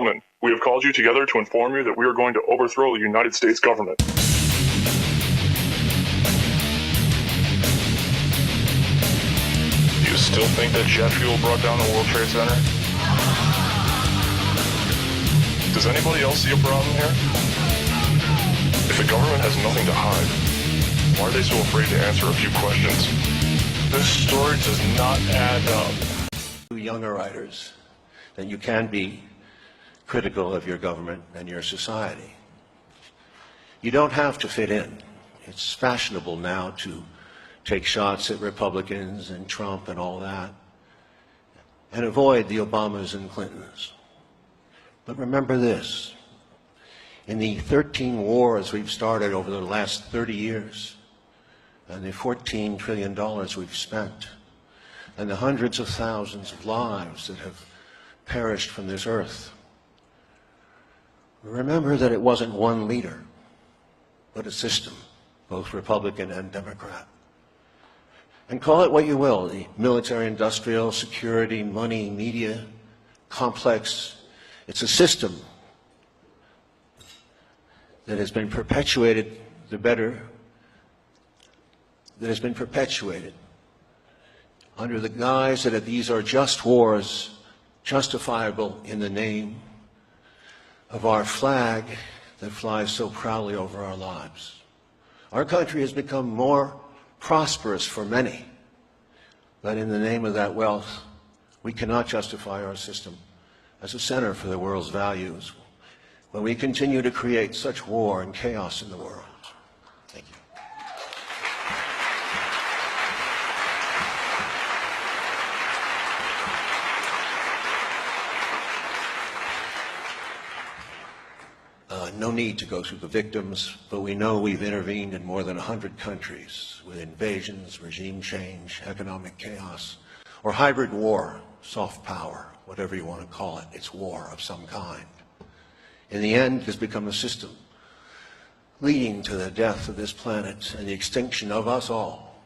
Gentlemen, we have called you together to inform you that we are going to overthrow the United States government. Do you still think that jet fuel brought down the World Trade Center? Does anybody else see a problem here? If the government has nothing to hide, why are they so afraid to answer a few questions? This story does not add up. Younger writers, that you can be critical of your government and your society. You don't have to fit in. It's fashionable now to take shots at Republicans and Trump and all that, and avoid the Obamas and Clintons. But remember this, in the 13 wars we've started over the last 30 years, and the $14 trillion we've spent, and the hundreds of thousands of lives that have perished from this earth, remember that it wasn't one leader, but a system, both Republican and Democrat. And call it what you will, the military, industrial, security, money, media, complex. It's a system that has been perpetuated, that has been perpetuated under the guise that these are just wars, justifiable in the name of our flag that flies so proudly over our lives. Our country has become more prosperous for many, but in the name of that wealth, we cannot justify our system as a center for the world's values when we continue to create such war and chaos in the world. Thank you. No need to go through the victims, but we know we've intervened in more than 100 countries with invasions, regime change, economic chaos, or hybrid war, soft power, whatever you want to call it. It's war of some kind. In the end, it has become a system leading to the death of this planet and the extinction of us all.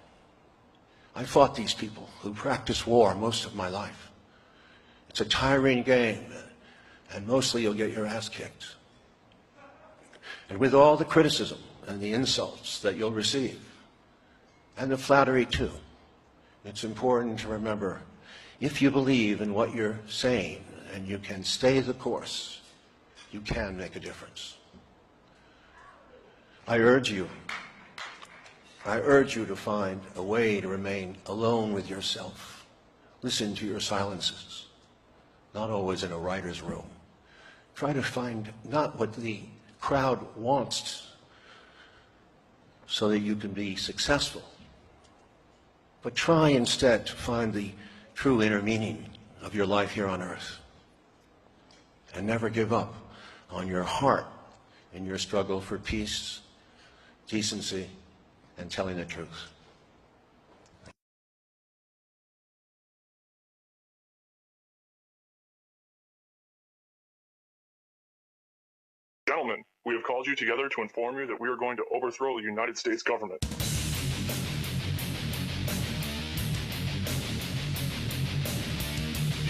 I fought these people who practice war most of my life. It's a tiring game, and mostly you'll get your ass kicked. And with all the criticism and the insults that you'll receive, and the flattery too, it's important to remember, if you believe in what you're saying and you can stay the course, you can make a difference. I urge you to find a way to remain alone with yourself. Listen to your silences, not always in a writer's room. Try to find not what the crowd wants so that you can be successful, but try instead to find the true inner meaning of your life here on earth, and never give up on your heart in your struggle for peace, decency, and telling the truth. Gentlemen, we have called you together to inform you that we are going to overthrow the United States government. Do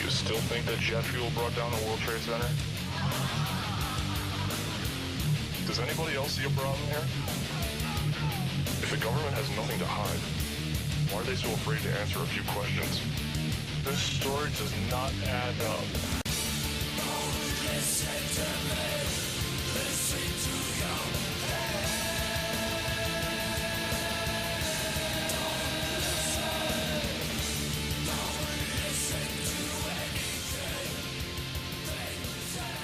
you still think that jet fuel brought down the World Trade Center? Does anybody else see a problem here? If the government has nothing to hide, why are they so afraid to answer a few questions? This story does not add up. Listen to me. Listen to your head. Don't listen to anything they say.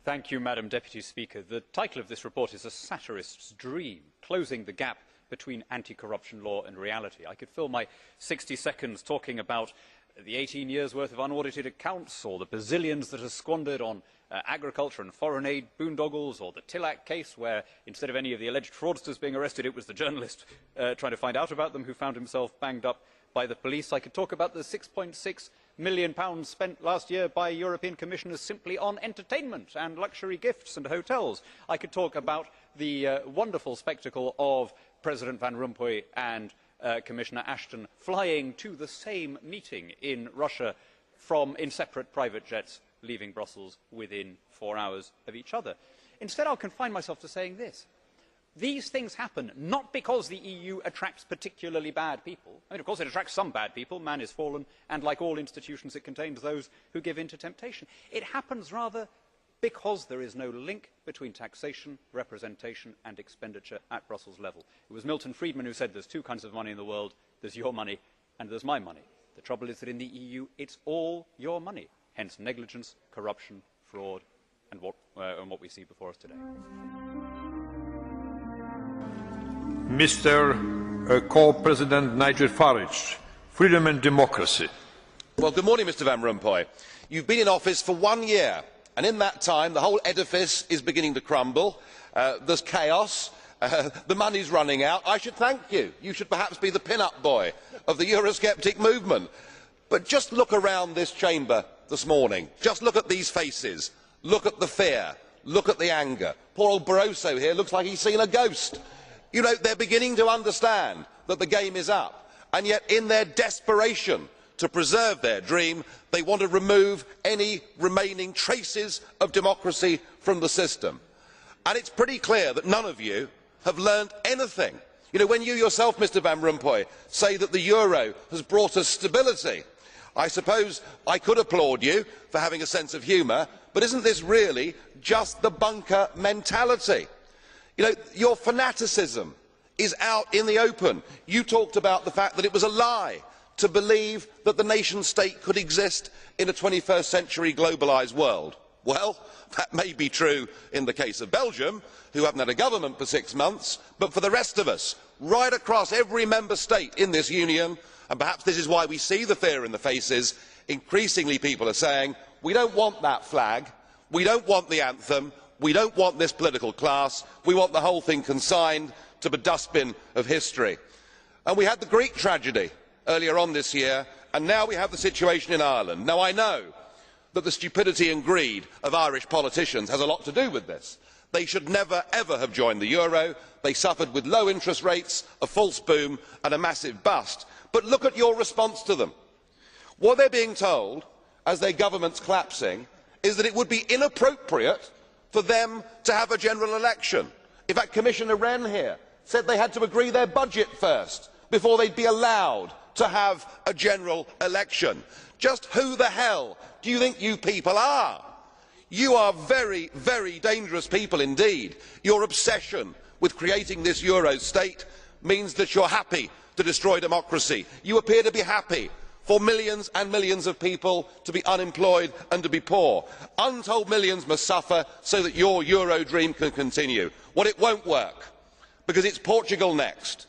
Thank you, Madam Deputy Speaker. The title of this report is A Satirist's Dream, Closing the Gap Between Anti-Corruption Law and Reality. I could fill my 60 seconds talking about the 18 years' worth of unaudited accounts, or the bazillions that are squandered on agriculture and foreign aid boondoggles, or the Tillack case where instead of any of the alleged fraudsters being arrested, it was the journalist trying to find out about them who found himself banged up by the police. I could talk about the £6.6 million spent last year by European commissioners simply on entertainment and luxury gifts and hotels. I could talk about the wonderful spectacle of President Van Rompuy and Commissioner Ashton flying to the same meeting in Russia in separate private jets, leaving Brussels within 4 hours of each other. Instead, I'll confine myself to saying this. These things happen not because the EU attracts particularly bad people. I mean, of course, it attracts some bad people. Man is fallen, and like all institutions, it contains those who give in to temptation. It happens rather because there is no link between taxation, representation and expenditure at Brussels level. It was Milton Friedman who said there's two kinds of money in the world. There's your money and there's my money. The trouble is that in the EU, it's all your money. Hence negligence, corruption, fraud, and what we see before us today. Mr. Co-President Nigel Farage, Freedom and Democracy. Well, good morning, Mr. Van Rompuy. You've been in office for 1 year, and in that time the whole edifice is beginning to crumble. There's chaos. The money's running out. I should thank you. You should perhaps be the pin-up boy of the Eurosceptic movement. But just look around this chamber this morning. Just look at these faces. Look at the fear. Look at the anger. Poor old Barroso here looks like he's seen a ghost. You know, they're beginning to understand that the game is up, and yet in their desperation to preserve their dream, they want to remove any remaining traces of democracy from the system. And it's pretty clear that none of you have learned anything. You know, when you yourself, Mr. Van Rompuy, say that the euro has brought us stability, I suppose I could applaud you for having a sense of humour, but isn't this really just the bunker mentality? You know, your fanaticism is out in the open. You talked about the fact that it was a lie to believe that the nation state could exist in a 21st century globalised world. Well, that may be true in the case of Belgium, who haven't had a government for 6 months, but for the rest of us, right across every member state in this union, and perhaps this is why we see the fear in the faces, increasingly people are saying, we don't want that flag, we don't want the anthem, we don't want this political class, we want the whole thing consigned to the dustbin of history. And we had the Greek tragedy earlier on this year, and now we have the situation in Ireland. Now, I know that the stupidity and greed of Irish politicians has a lot to do with this. They should never ever have joined the euro. They suffered with low interest rates, a false boom and a massive bust. But look at your response to them. What they're being told, as their government's collapsing, is that it would be inappropriate for them to have a general election. In fact, Commissioner Wren here said they had to agree their budget first before they'd be allowed to have a general election. Just who the hell do you think you people are? You are very, very dangerous people indeed. Your obsession with creating this euro state means that you're happy to destroy democracy. You appear to be happy for millions and millions of people to be unemployed and to be poor. Untold millions must suffer so that your euro dream can continue. Well, it won't work, because it's Portugal next.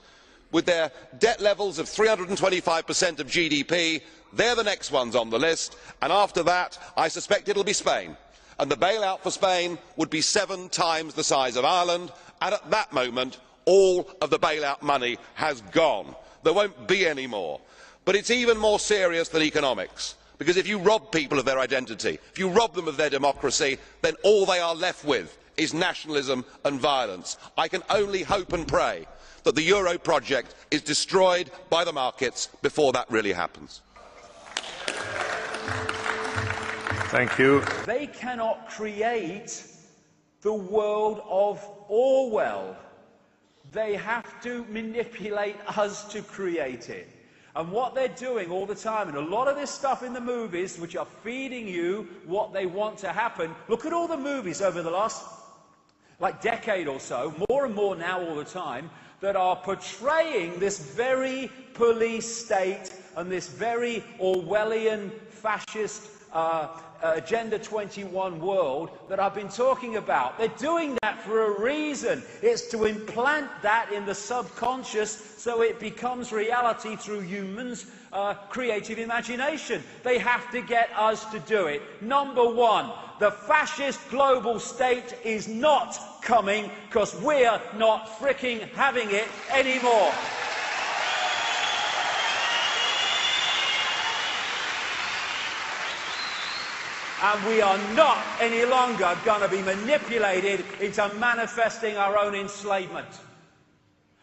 With their debt levels of 325% of GDP, they're the next ones on the list, and after that, I suspect it'll be Spain. And the bailout for Spain would be 7 times the size of Ireland, and at that moment, all of the bailout money has gone. There won't be any more. But it's even more serious than economics, because if you rob people of their identity, if you rob them of their democracy, then all they are left with is nationalism and violence. I can only hope and pray that the euro project is destroyed by the markets before that really happens. Thank you. They cannot create the world of Orwell. They have to manipulate us to create it. And what they're doing all the time, and a lot of this stuff in the movies, which are feeding you what they want to happen, look at all the movies over the last decade or so, more and more now all the time, that are portraying this very police state and this very Orwellian fascist Agenda 21 world that I've been talking about. They're doing that for a reason. It's to implant that in the subconscious so it becomes reality through humans' creative imagination. They have to get us to do it. Number one, the fascist global state is not coming because we're not fricking having it anymore. And we are not any longer going to be manipulated into manifesting our own enslavement.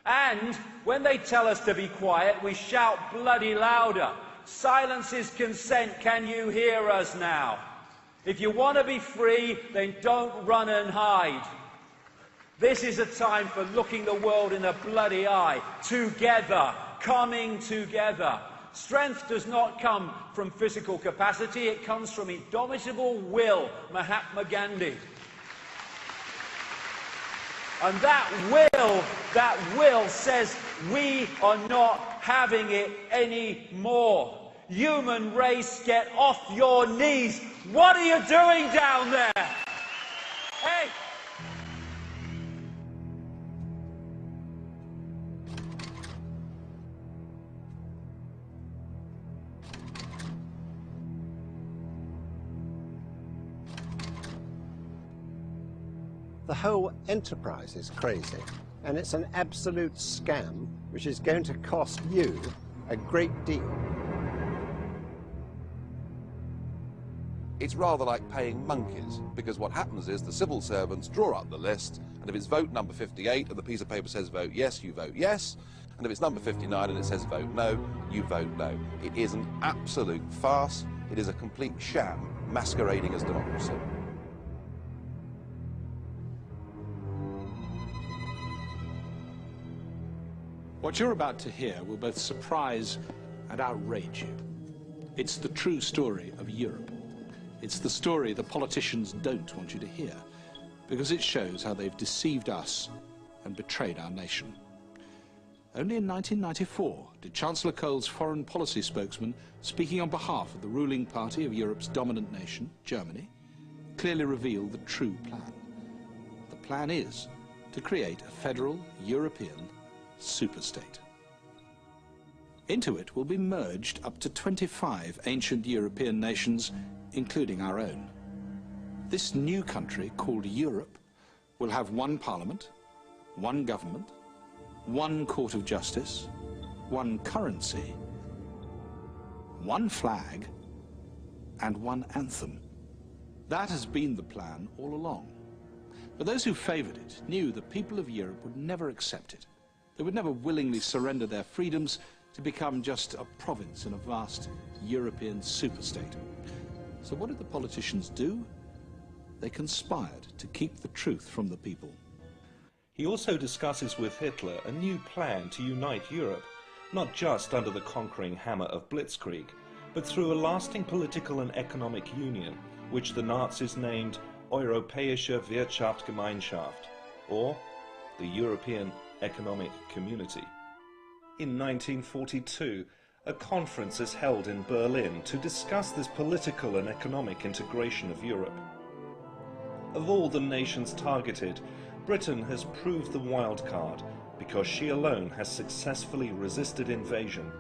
And when they tell us to be quiet, we shout bloody louder. Silence is consent. Can you hear us now? If you want to be free, then don't run and hide. This is a time for looking the world in the bloody eye. Together. Coming together. Strength does not come from physical capacity, it comes from indomitable will, Mahatma Gandhi. And that will says we are not having it anymore. Human race, get off your knees. What are you doing down there? Hey! The whole enterprise is crazy, and it's an absolute scam which is going to cost you a great deal. It's rather like paying monkeys, because what happens is the civil servants draw up the list, and if it's vote number 58 and the piece of paper says vote yes, you vote yes, and if it's number 59 and it says vote no, you vote no. It is an absolute farce. It is a complete sham masquerading as democracy. What you're about to hear will both surprise and outrage you. It's the true story of Europe. It's the story the politicians don't want you to hear, because it shows how they've deceived us and betrayed our nation. Only in 1994 did Chancellor Kohl's foreign policy spokesman, speaking on behalf of the ruling party of Europe's dominant nation, Germany, clearly reveal the true plan. The plan is to create a federal European superstate. Into it will be merged up to 25 ancient European nations, including our own. This new country, called Europe, will have one parliament, one government, one court of justice, one currency, one flag, and one anthem. That has been the plan all along. But those who favoured it knew the people of Europe would never accept it. They would never willingly surrender their freedoms to become just a province in a vast European superstate. So what did the politicians do? They conspired to keep the truth from the people. He also discusses with Hitler a new plan to unite Europe, not just under the conquering hammer of Blitzkrieg, but through a lasting political and economic union, which the Nazis named Europäische Wirtschaftsgemeinschaft, or the European Economic Community. In 1942, a conference is held in Berlin to discuss this political and economic integration of Europe. Of all the nations targeted, Britain has proved the wild card because she alone has successfully resisted invasion